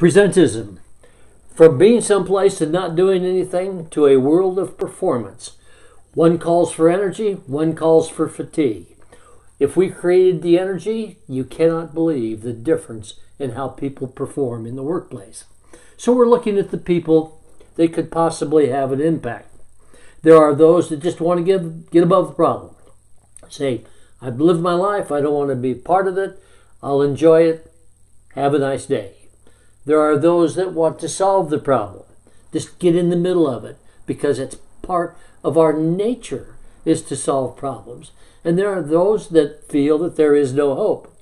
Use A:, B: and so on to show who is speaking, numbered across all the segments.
A: Presentism. From being someplace and not doing anything to a world of performance. One calls for energy, one calls for fatigue. If we created the energy, you cannot believe the difference in how people perform in the workplace. So we're looking at the people that could possibly have an impact. There are those that just want to get above the problem. Say, I've lived my life, I don't want to be part of it, I'll enjoy it, have a nice day. There are those that want to solve the problem, just get in the middle of it, because it's part of our nature is to solve problems. And there are those that feel that there is no hope.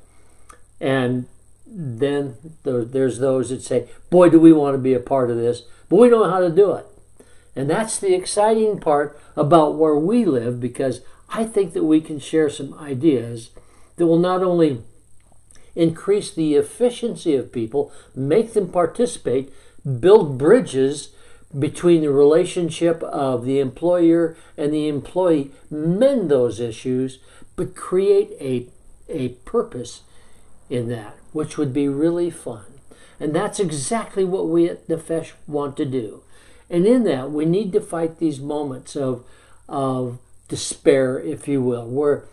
A: And then there's those that say, boy, do we want to be a part of this, but we don't know how to do it. And that's the exciting part about where we live, because I think that we can share some ideas that will not only increase the efficiency of people, make them participate, build bridges between the relationship of the employer and the employee, mend those issues, but create a purpose in that, which would be really fun. And that's exactly what we at Nefesh want to do. And in that, we need to fight these moments of despair, if you will, where,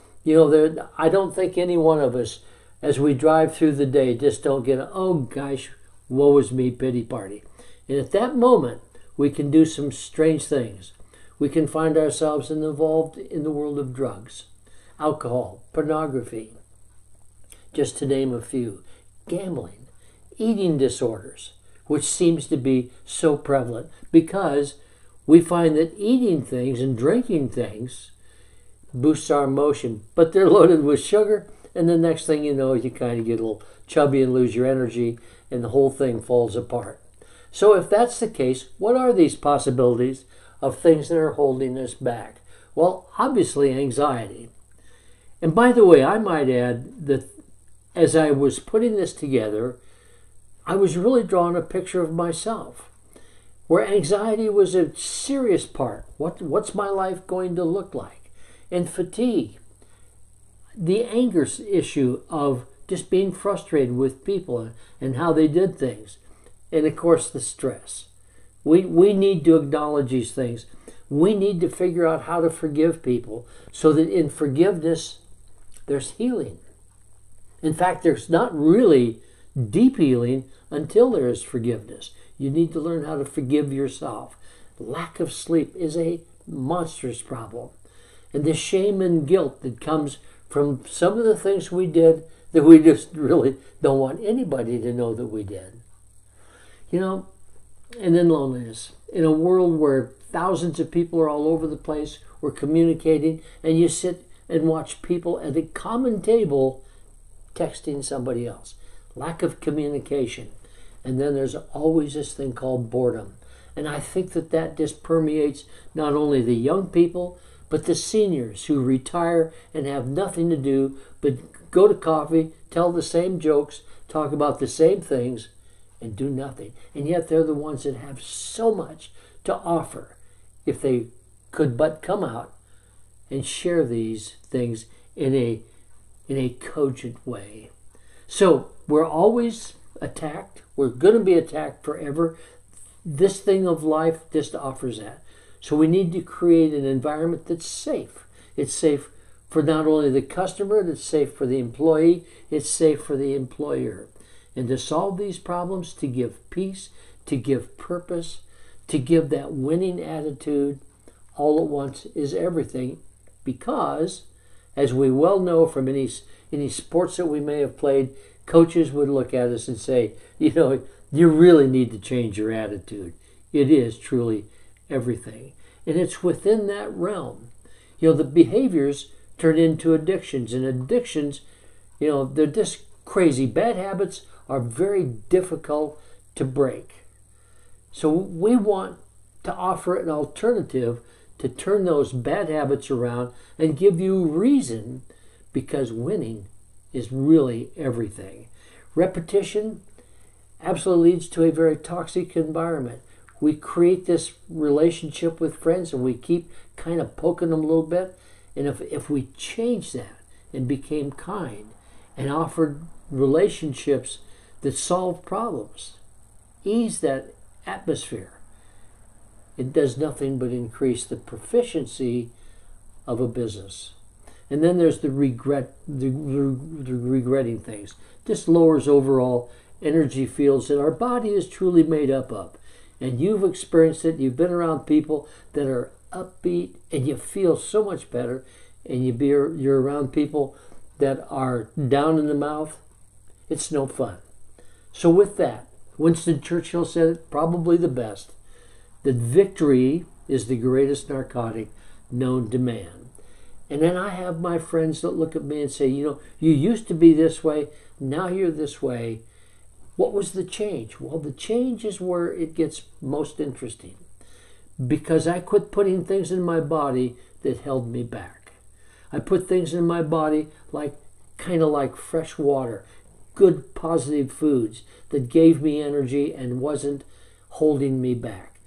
A: I don't think any one of us, as we drive through the day, just don't get oh gosh, woe is me, pity party. And at that moment, we can do some strange things. We can find ourselves involved in the world of drugs, alcohol, pornography, just to name a few, gambling, eating disorders, which seems to be so prevalent because we find that eating things and drinking things boosts our emotion, but they're loaded with sugar. And the next thing you know, you kind of get a little chubby and lose your energy, and the whole thing falls apart. So if that's the case, what are these possibilities of things that are holding us back? Well, obviously anxiety. And by the way, I might add that as I was putting this together, I was really drawing a picture of myself, where anxiety was a serious part. What's my life going to look like? And fatigue. The anger issue of just being frustrated with people and how they did things. And of course, the stress. We need to acknowledge these things. We need to figure out how to forgive people so that in forgiveness, there's healing. In fact, there's not really deep healing until there is forgiveness. You need to learn how to forgive yourself. Lack of sleep is a monstrous problem. And the shame and guilt that comes from some of the things we did that we just really don't want anybody to know that we did. And then loneliness. In a world where thousands of people are all over the place, we're communicating, and you sit and watch people at a common table texting somebody else. Lack of communication. And then there's always this thing called boredom. And I think that just permeates not only the young people, but the seniors who retire and have nothing to do but go to coffee, tell the same jokes, talk about the same things, and do nothing. And yet they're the ones that have so much to offer if they could but come out and share these things in a cogent way. So we're always attacked. We're going to be attacked forever. This thing of life just offers that. So we need to create an environment that's safe. It's safe for not only the customer, it's safe for the employee, it's safe for the employer. And to solve these problems, to give peace, to give purpose, to give that winning attitude all at once is everything. Because, as we well know from any sports that we may have played, coaches would look at us and say, you really need to change your attitude. It is truly everything. And it's within that realm. The behaviors turn into addictions. And addictions, they're just crazy. Bad habits are very difficult to break. So we want to offer an alternative to turn those bad habits around and give you reason, because winning is really everything. Repetition absolutely leads to a very toxic environment. We create this relationship with friends and we keep kind of poking them a little bit. And if we change that and became kind and offered relationships that solve problems, ease that atmosphere. It does nothing but increase the proficiency of a business. And then there's the regretting things. This lowers overall energy fields that our body is truly made up of. And you've experienced it. You've been around people that are upbeat, and you feel so much better. And you're around people that are down in the mouth. It's no fun. So with that, Winston Churchill said it probably the best, that victory is the greatest narcotic known to man. And then I have my friends that look at me and say, you used to be this way, now you're this way. What was the change? Well, the change is where it gets most interesting, because I quit putting things in my body that held me back. I put things in my body kind of like fresh water, good positive foods that gave me energy and wasn't holding me back.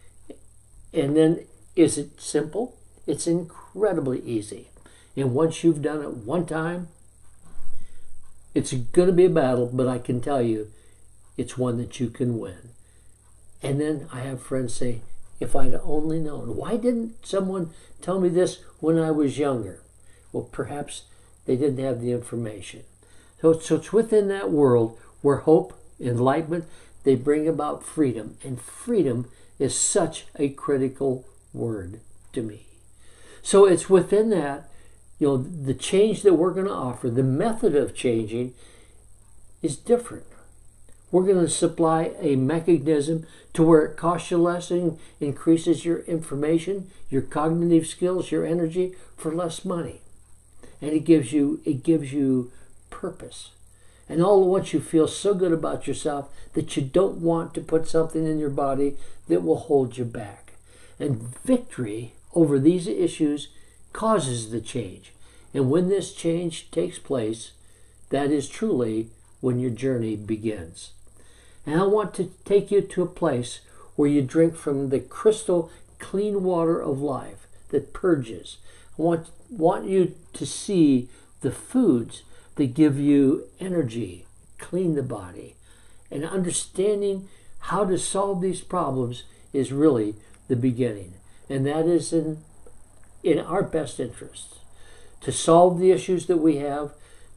A: And then, is it simple? It's incredibly easy. And once you've done it one time, it's going to be a battle, but I can tell you, it's one that you can win. And then I have friends say, if I'd only known. Why didn't someone tell me this when I was younger? Well, perhaps they didn't have the information. So it's within that world where hope, enlightenment, they bring about freedom. And freedom is such a critical word to me. So it's within that, the change that we're going to offer, the method of changing is different. We're going to supply a mechanism to where it costs you less and increases your information, your cognitive skills, your energy for less money. And it gives you purpose. And all at once you feel so good about yourself that you don't want to put something in your body that will hold you back. And victory over these issues causes the change. And when this change takes place, that is truly when your journey begins. And I want to take you to a place where you drink from the crystal clean water of life that purges. I want you to see the foods that give you energy, clean the body. And understanding how to solve these problems is really the beginning. And that is in our best interests. To solve the issues that we have,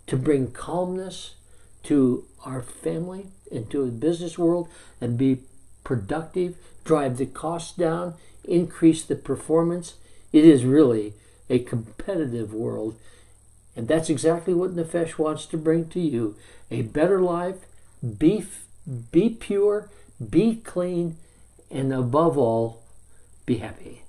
A: to bring calmness to our family and to the business world, and be productive, drive the costs down, increase the performance. It is really a competitive world. And that's exactly what Nefesh wants to bring to you. A better life, be pure, be clean, and above all, be happy.